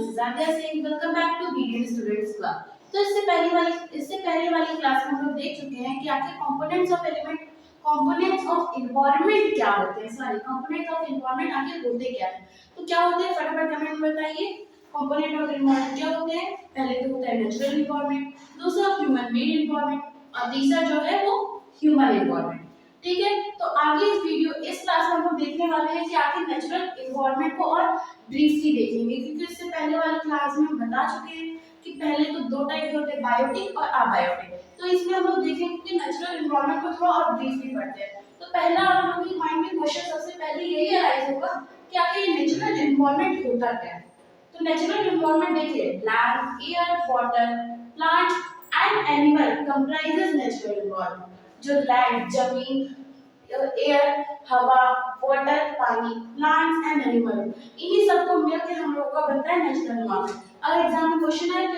This is Aadya Singh, welcome back to BDN students class. तो इससे पहले वाली क्लास में हम लोग देख चुके हैं कि आखिर कंपोनेंट्स ऑफ एनवायरनमेंट क्या होते हैं। सॉरी, कंपोनेंट्स ऑफ एनवायरनमेंट आखिर होते क्या हैं। तो क्या होते हैं, फटाफट कमेंट में बताइए। कंपोनेंट ऑफ एनवायरनमेंट क्या होते हैं? पहले तो होता है नेचुरल एनवायरनमेंट, दूसरा ह्यूमन मेड एनवायरनमेंट और तीसरा जो है वो ह्यूमन एनवायरनमेंट। ठीक है, तो आगे इस क्लास में हम लोग देखने वाले हैं कि आखिर नेचुरल एनवायरनमेंट को और ब्रीफली देखेंगे, क्योंकि इससे पहले वाली क्लास में हम बता चुके हैं कि पहले तो दो टाइप के होते हैं, बायोटिक और अबायोटिक। तो इसमें हम लोग देखेंगे कि नेचुरल एनवायरनमेंट को थोड़ा और ब्रीफली पढ़ते हैं। तो पहला हम लोग के माइंड में क्वेश्चन सबसे पहले यही अराइज होगा कि आखिर नेचुरल एनवायरनमेंट होता क्या है। तो नेचुरल एनवायरनमेंट देखिए, land, air, water, plant and animal comprises natural environment. जो लैंड जमीन, एयर हवा, वाटर पानी, प्लांट्स एंड एनिमल, इन्हीं सबको मिलकर हम लोगों का बनता है नेचुरल एनवायरनमेंट। अगर एग्जाम में क्वेश्चन है तो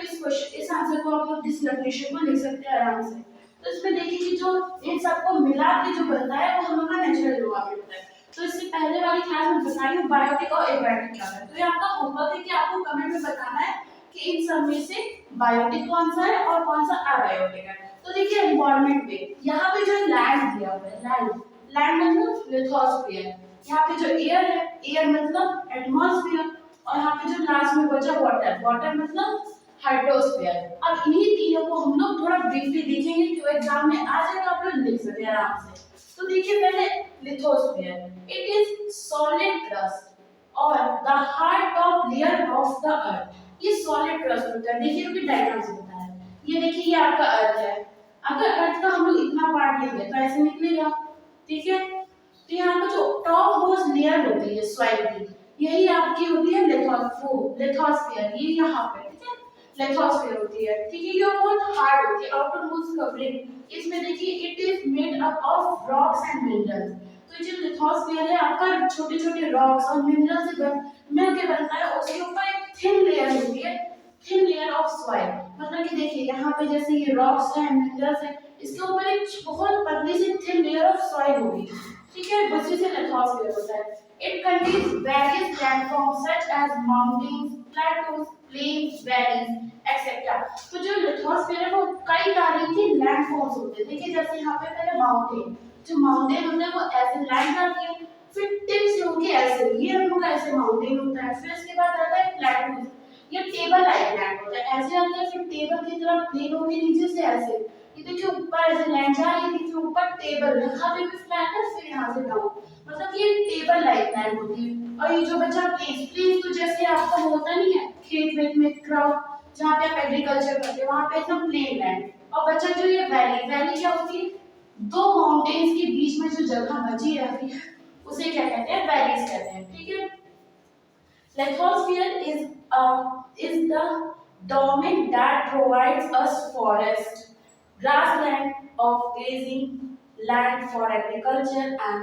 इस आंसर को आप लोग दिस डेफिनेशन को लिख सकते हैं आराम से। तो इसमें देखिए कि जो इन सबको मिला के जो बनता है वो हम लोग का नेचुरल एनवायरनमेंट होता है। तो इससे पहले वाली क्लास में बताई बायोटिक और एबायोटिक क्या है। तो ये आपका होमवर्क है कि आपको कमेंट में बताना है कि इन सब में से बायोटिक कौन सा है और कौन सा अबायोटिक है। तो देखिए एनवायरनमेंट में यहाँ पे जो लैंड दिया हुआ है, लैंड मतलब लिथोस्फीयर, यहाँ पे जो एयर है, एयर मतलब एटमॉस्फेयर, और यहाँ पे जो लास्ट में बचा वाटर, वाटर मतलब हाइड्रोस्फीयर। अब इन्हीं तीनों को हम लोग थोड़ा ब्रीफली देखेंगे तो एग्जाम में आ जाएगा, आप लोग लिख सकते हैं आराम से। तो देखिए पहले lithosphere, it is solid crust और the hard top layer of the earth. ये सॉलिड क्रस्ट होता है। देखिए कि डायग्राम से बताया है, ये देखिए ये आपका अर्थ है। अगर अर्थ का हम लोग इतना पार्ट लेंगे तो ऐसे निकलेगा, ठीक है। तो यहाँ पर जो टॉप मोस्ट लेयर होती है सॉइल की, यही आपकी होती है लिथोस्फीयर, ये यहाँ पे, ठीक है, लिथोस्फीयर होती है, ठीक है। ये बहुत हार्ड होती है, आउटर मोस्ट कवरिंग। इसमें देखिए it is made up of rocks and minerals. तो जो लिथोस्फीयर है आपका छोटे छोटे रॉक्स और मिनरल से मिलकर बनता है। उसके ऊपर एक थिन लेयर होती है, थिन लेयर ऑफ सॉइल। मतलब कि देखिए यहाँ पे जैसे ये रॉक्स है, मिनरल्स है, इसके ऊपर एक बहुत पतली सी थिन लेयर ऑफ सॉइल होगी, ठीक है, उसी से लिथोस्फीयर होता है। It contains various landforms such as mountains, plateaus, plains, valleys etcetera. तो जो लिथोस्फीयर है वो कई तरह के लैंडफॉर्म्स होते हैं। देखिए जैसे यहाँ पे पहले माउंटेन, जो माउंटेन होते हैं वो ऐसे लैंड आती है, फिर टिप से होके ऐसे, ये हम लोग का ऐसे माउंटेन होता है। फिर इसके बाद आता है प्लेटोज, ये टेबल लाइक लैंड होता है, ऐसे आते हैं, फिर टेबल की तरह प्लेन होके नीचे से ऐसे, ये देखिए ऊपर ऐसे लैंड जा रही है, देखिए ऊपर टेबल, यहाँ पे भी फ्लैट है, फिर यहाँ से डाउन, मतलब ये टेबल लाइक लैंड होती है। और ये जो बचा प्लेन्स, प्लेन्स तो जैसे आपका होता नहीं है खेत वेत में क्रॉप जहाँ पे आप एग्रीकल्चर करते हैं, वहाँ पे एकदम प्लेन लैंड। और बचा जो ये वैली, वैली क्या होती है, दो माउंटेन्स के बीच में जो जगह बची रहती है उसे क्या कहते हैं, वैलीज कहते हैं, ठीक है। Lithosphere is the domain that provides us forest, grassland of grazing land for agriculture and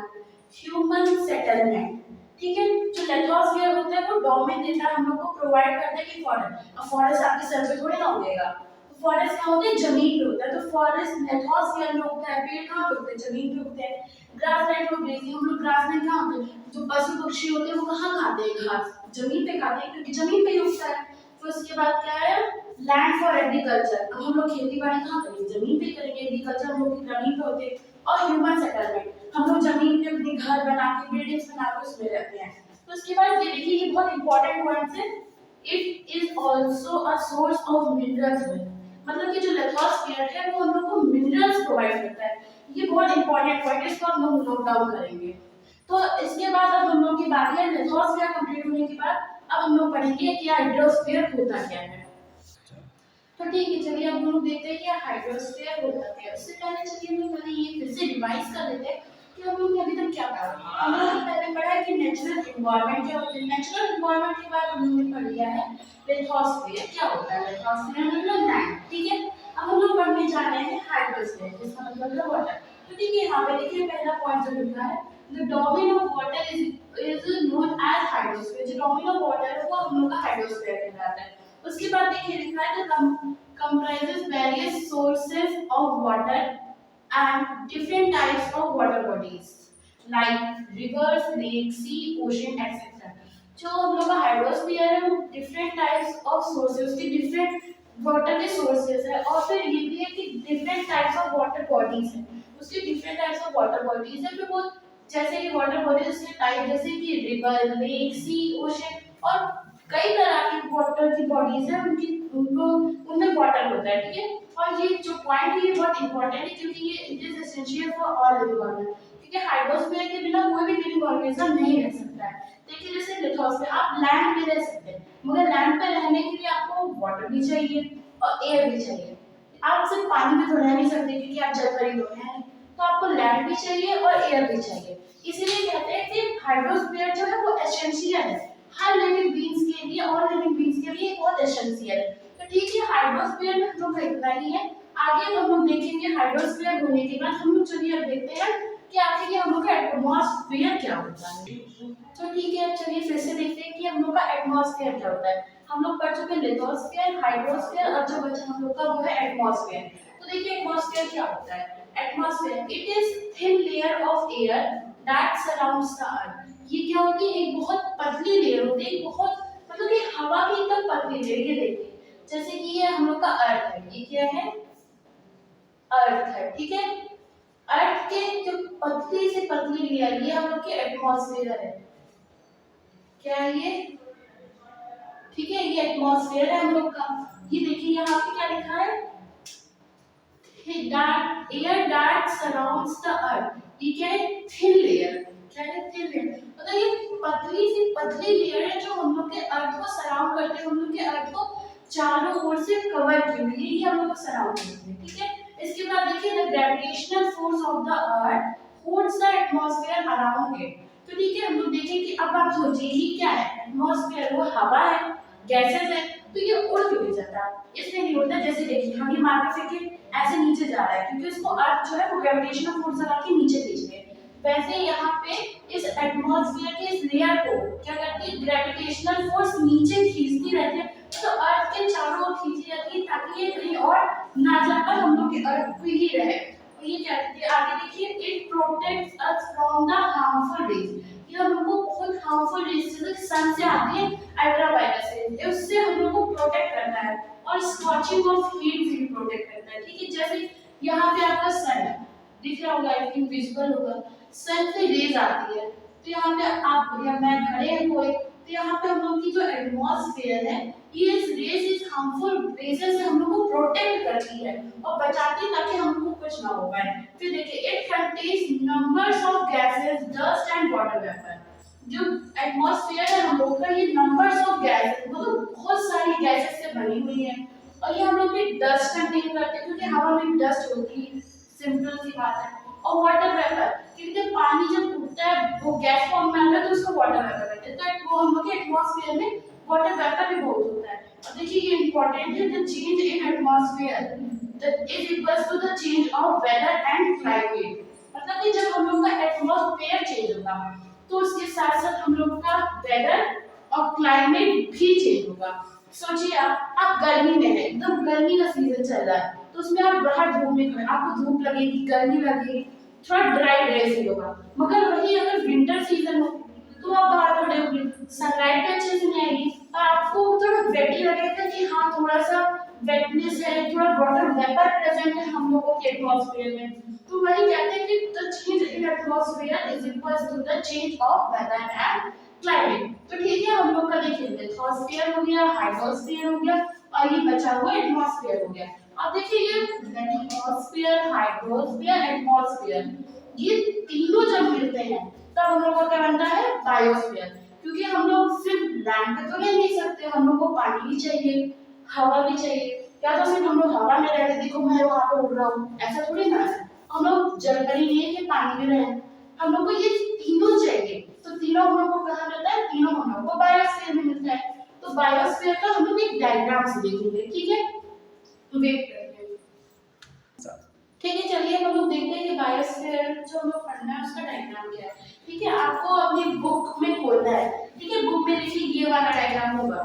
human settlement. ठीक है, जो लिथोस्फीयर होता है वो डोमेन देता है हम लोग को, प्रोवाइड करता है कि फॉरेस्ट। अब फॉरेस्ट आपके सर पे थोड़ी ना उगेगा, फॉरेस्ट क्या होता है, जमीन पे होता है। तो फॉरेस्ट लिथोस्फीयर में उगता है, पेड़ कहाँ पे उगते हैं, जमीन पे उगते हैं। ग्रासलैंड में ग्रेजिंग, हम लोग ग्रासलैंड कहाँ होते हैं, जो पशु पक्षी होते हैं वो कहाँ खाते हैं, घास जमीन पे खाते हैं, क्योंकि जमीन पे ही उगता है। फिर उसके बाद क्या है, लैंड फॉर एग्रीकल्चर। अब हम लोग खेती बाड़ी कहाँ करेंगे, जमीन पे करेंगे, एग्रीकल्चर हम लोग की जमीन पे होते हैं। और ह्यूमन सेटलमेंट, हम लोग जमीन पे अपने घर बना के, बिल्डिंग्स बना के उसमें रहते हैं। तो उसके बाद ये देखिए, ये बहुत इंपॉर्टेंट पॉइंट है, it is also a source of minerals. मतलब कि जो लिथोस्फीयर है वो हम लोग को मिनरल्स प्रोवाइड करता है। ये बहुत इंपॉर्टेंट पॉइंट है, इसको हम लोग नोट डाउन करेंगे। तो इसके बाद अब हम लोग की बात है लिथोस्फीयर कंप्लीट होने के बाद अब हम लोग पढ़ेंगे कि हाइड्रोस्फीयर होता क्या है। तो ठीक है, चलिए अब हम लोग देखते हैं कि हाइड्रोस्फीयर होता क्या है। उससे पहले चलिए हम लोग पहले ये फिर से रिवाइज कर लेते हैं कि हम लोग ने अभी तक क्या पढ़ा। हम लोग ने पहले पढ़ा है कि नेचुरल एनवायरनमेंट क्या होता है। नेचुरल एनवायरनमेंट के बाद हम लोग ने पढ़ लिया है लिथोस्फीयर क्या होता है। लिथोस्फीयर मतलब लैंड, ठीक है। अब हम लोग पढ़ने जा रहे हैं हाइड्रोस्फीयर, जिसका मतलब है वाटर। तो ठीक है, यहाँ पे देखिए पहला पॉइंट जो लिखा है, the domain of water is known as hydrosphere. जो डोमेन ऑफ वाटर है वो हम लोग का हाइड्रोस्फीयर कहलाता है। उसके बाद देखिए लिखा है the comprises various sources of water and different types of water bodies like rivers, lakes, sea, ocean, etc. जो हम लोग का हाइड्रोस्फीयर है वो डिफरेंट टाइप्स ऑफ सोर्सेज, उसकी डिफरेंट वाटर के सोर्सेज है, और फिर ये भी है कि different types of water bodies है, उसकी different types of water bodies है। फिर वो जैसे कि वाटर बॉडीज के टाइप जैसे कि रिवर, लेक, सी, ओशन, और कई तरह की वाटर की बॉडीज है, उनकी उनको उनमें वाटर होता है, ठीक है। और ये जो पॉइंट है ये बहुत इंपॉर्टेंट है, क्योंकि ये it is essential for all living organism, क्योंकि हाइड्रोस्फीयर के बिना कोई भी लिविंग ऑर्गेनिज्म नहीं रह सकता है। देखिए जैसे लिथोस्फीयर, आप लैंड पे रह सकते हैं, मगर लैंड पे रहने के लिए आपको वाटर भी चाहिए और एयर भी चाहिए। आप सिर्फ पानी में तो रह नहीं सकते, क्योंकि आप जलपरी तो हैं, तो आपको लैंड भी चाहिए और एयर भी चाहिए। इसीलिए कहते हैं कि हाइड्रोस्फीयर जो है वो एसेंशियल है हर लिविंग बीइंग्स के लिए, और लिविंग बीइंग्स के लिए बहुत एसेंशियल है। तो ठीक है, हाइड्रोस्फीयर में हम लोग का इतना ही है। आगे हम लोग देखेंगे हाइड्रोस्फीयर होने के बाद हम लोग चलिए अब देखते हैं कि आखिर ये हम लोग का एटमॉस्फेयर क्या होता है। तो ठीक है, अब चलिए फिर से देखते हैं कि हम लोग का एटमॉस्फेयर क्या होता है। हम लोग पढ़ चुके लिथोस्फीयर, हाइड्रोस्फीयर, और जो बचा हम लोग का वो है एटमॉस्फेयर। तो देखिए एटमॉस्फेयर क्या होता है। Atmosphere it is thin layer of air that surrounds the earth. ये क्या होती है, एक बहुत पतली लेयर होती है, एक बहुत मतलब कि हवा की एकदम पतली लेयर। ये देखिए जैसे कि ये हम लोग का अर्थ है, ये क्या है, अर्थ है, ठीक है। अर्थ के जो पतली से पतली लेयर, ये हम लोग की एटमॉस्फेयर है। क्या है ये, ठीक है, ये एटमॉस्फेयर है हम लोग का। ये देखिए यहाँ पे क्या लिखा है, that air that surrounds the earth, ये क्या है, थिन लेयर। क्या है, थिन लेयर, मतलब ये पतली सी पतली लेयर है जो हम लोग के अर्थ को सराउंड करते हैं, हम लोग के अर्थ को चारों ओर से कवर की हुई है, ये हम लोग को सराउंड करते हैं, ठीक है। इसके बाद देखिए the gravitational force of the earth holds the atmosphere around it. तो ठीक है, हम लोग देखें कि अब आप सोचिए ये क्या है, एटमॉस्फेयर वो हवा है, गैसेस है, तो ये उड़ क्यों नहीं जाता, इसलिए नहीं होता। जैसे देखिए हम ये मार के फेंके ऐसे नीचे जा रहा है, क्योंकि उसको अर्थ जो है वो ग्रेविटेशनल फोर्स लगा के नीचे खींच रही है। वैसे यहाँ पे इस एटमॉस्फेयर के इस लेयर को क्या करती है, ग्रेविटेशनल फोर्स नीचे खींचती रहती है, तो अर्थ के चारों ओर खींची जाती है ताकि ये कहीं और ना जाकर हम लोग के अर्थ पे ही रहे। और ये क्या कहते हैं आगे देखिए, it protects us from the harmful rays. ये हम लोग को बहुत हार्मफुल रेज जैसे सन से आती है, अल्ट्रावायलेट से, उससे हम लोग को प्रोटेक्ट करता है, और स्कॉचिंग ऑफ हीट से भी प्रोटेक्ट करता है, ठीक है। जैसे यहाँ पे आपका सन है, दिख रहा होगा, आई थिंक विजिबल होगा, सन से रेज आती है, तो यहाँ पे आप या मैं खड़े हैं कोई, तो यहाँ पे हम लोग की जो एटमॉस्फेयर है ये इस रेज, इस हार्मफुल रेजेस से हम लोग को प्रोटेक्ट करती है और बचाती है ताकि हम लोग को कुछ ना हो पाए। फिर देखिए it contains numbers of gases, dust and water vapour. जो एटमॉस्फेयर है हम लोग का, ये नंबर्स ऑफ गैसेस मतलब बहुत सारी गैसेस से बनी हुई है, और ये हम लोग की डस्ट कंटेन करते हैं, क्योंकि हवा में डस्ट होती है, सिंपल सी बात है। और वाटर वेपर, क्योंकि पानी जब उठता है वो गैस फॉर्म में आता है, तो उसको वाटर वेपर कहते हैं, तो वो हम लोग के एटमॉस्फेयर में वाटर वेपर भी बहुत होता है। और देखिए ये इंपॉर्टेंट है, the change in atmosphere that is equals to the change of weather and climate. मतलब कि जब हम लोग का एटमॉस्फेयर चेंज होगा तो उसके साथ साथ हम लोग का वेदर और क्लाइमेट भी चेंज होगा। सोचिए आप गर्मी में है, एकदम गर्मी का सीजन चल रहा है, तो उसमें आप बाहर धूप में खड़े, आपको धूप लगेगी, गर्मी लगेगी, थोड़ा ड्राई ड्राई फील होगा। मगर वही अगर विंटर सीजन हो तो आप बाहर खड़े होंगे, सनलाइट भी अच्छे से नहीं आएगी, और आपको थोड़ा वेटी लगेगा कि हाँ थोड़ा सा वेटनेस है, थोड़ा वाटर वेपर प्रेजेंट है हम लोगों के एटमॉस्फेयर में। तो वही कहते हैं कि the change in atmosphere is equals to the change of weather and climate. तो ठीक है, हम लोग का देखिए लिथोस्फीयर हो गया, हाइड्रोस्फीयर हो गया, और ये बचा हुआ एटमॉस्फेयर हो गया। अब देखिए ये लिथोस्फीयर, हाइड्रोस्फीयर, एटमॉस्फेयर, ये तीनों जब मिलते हैं तब हम लोग का क्या बनता है, बायोस्फीयर। क्योंकि हम लोग सिर्फ लैंड पे तो रह नहीं सकते, हम लोग को पानी भी चाहिए, हवा भी चाहिए। क्या तो सिर्फ हम लोग हवा में रह रहे, देखो मैं वहां पे उड़ रहा हूँ, ऐसा थोड़ी ना है। हम लोग जलपरी नहीं है कि पानी में रहे, हम लोग को ये तीनों चाहिए। तो तीनों हम लोग को कहाँ मिलता है, तीनों हम लोग को बायोस्फीयर में मिलता है। तो बायोस्फीयर का हम लोग एक डायग्राम से देखेंगे, ठीक है। तो वेट करिए, ठीक है। चलिए हम लोग देखते हैं कि बायोस्फीयर जो हम लोग पढ़ना है उसका डायग्राम क्या है, ठीक है। आपको अपनी बुक में खोलना है, ठीक है। बुक में देखिए ये वाला डायग्राम होगा,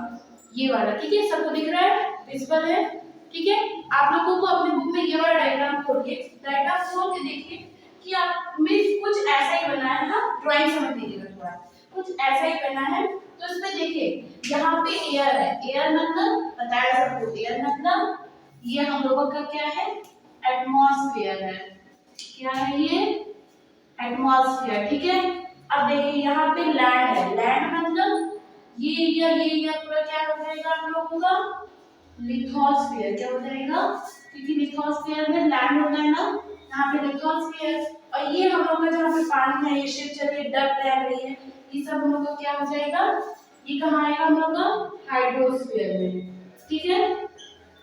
ये वाला, ठीक है, सबको दिख रहा है, विजिबल है, ठीक है। आप लोगों को अपनी बुक में ये वाला डायग्राम खोलिए, डायग्राम खोल के देखिए कि आप में कुछ ऐसा ही बना है ना, ड्राइंग समझ लीजिएगा थोड़ा, कुछ ऐसा ही बना है। तो इसमें देखिए यहाँ पे एयर है, एयर मतलब बताया सबको, एयर मतलब ये हम लोगों का क्या है, एटमॉस्फेयर है। क्या है ये, एटमॉस्फेयर, ठीक है। अब देखिए यहाँ पे लैंड है, लैंड मतलब ये पूरा क्या हो जाएगा हम लोगों का, लिथोस्फीयर। क्या हो जाएगा, क्योंकि लिथोस्फीयर में लैंड होता है ना, यहाँ पे लिथोस्फीयर। और ये हम लोग का जहाँ पे पानी है, ये शिप चल रही है, डक तैर रही है, ये सब हम लोग का क्या हो जाएगा, ये कहाँ आएगा हम लोग का, हाइड्रोस्फीयर में, ठीक है।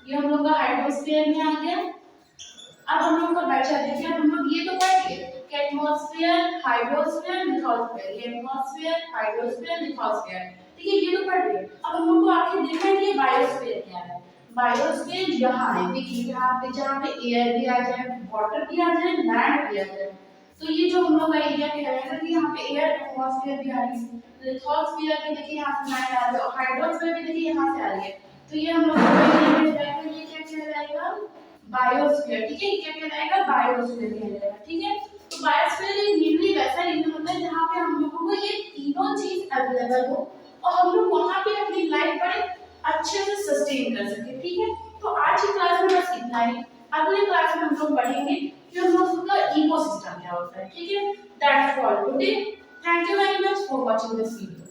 ये हम लोग का हाइड्रोस्फीयर में आ गया। अब हम लोग का बचा, देखिए हम लोग ये तो पढ़ गए कि एटमॉस्फेयर, हाइड्रोस्फीयर, लिथोस्फीयर, ये एटमॉस्फेयर, हाइड्रोस्फीयर, लिथोस्फीयर, ठीक है, ये तो पढ़ गए। अब हम लोग को आखिर देखना है कि बायोस्फीयर क्या है। बायोस्फीयर यहाँ है, देखिए यहाँ पे जहाँ पे एयर भी आ जाए, वाटर भी आ जाए, लैंड भी आ जाए, तो ये जो हम लोग का एरिया कहलाएगा कि यहाँ पे एयर, एटमॉस्फेयर भी आ रही है, लिथोस्फीयर भी देखिए यहाँ से लैंड आ रही है, और हाइड्रोस्फीयर भी देखिए यहाँ से आ रही है, तो ये हम लोग का एरिया ये क्या कहलाएगा, बायोस्फीयर, ठीक है, क्या कहलाएगा, बायोस्फीयर कहलाएगा, ठीक है। तो बायोस्फीयर एक न्यूली वैसा रीजन होता है जहाँ पे हम लोगों को ये तीनों चीज अवेलेबल हो और हम लोग वहाँ पे अपनी लाइफ बड़े अच्छे से सस्टेन कर सके, ठीक है। तो आज की क्लास में बस इतना ही, अगले क्लास में हम लोग पढ़ेंगे कि हम लोग का इकोसिस्टम क्या होता है, ठीक है। That's all today, thank you very much for watching this video.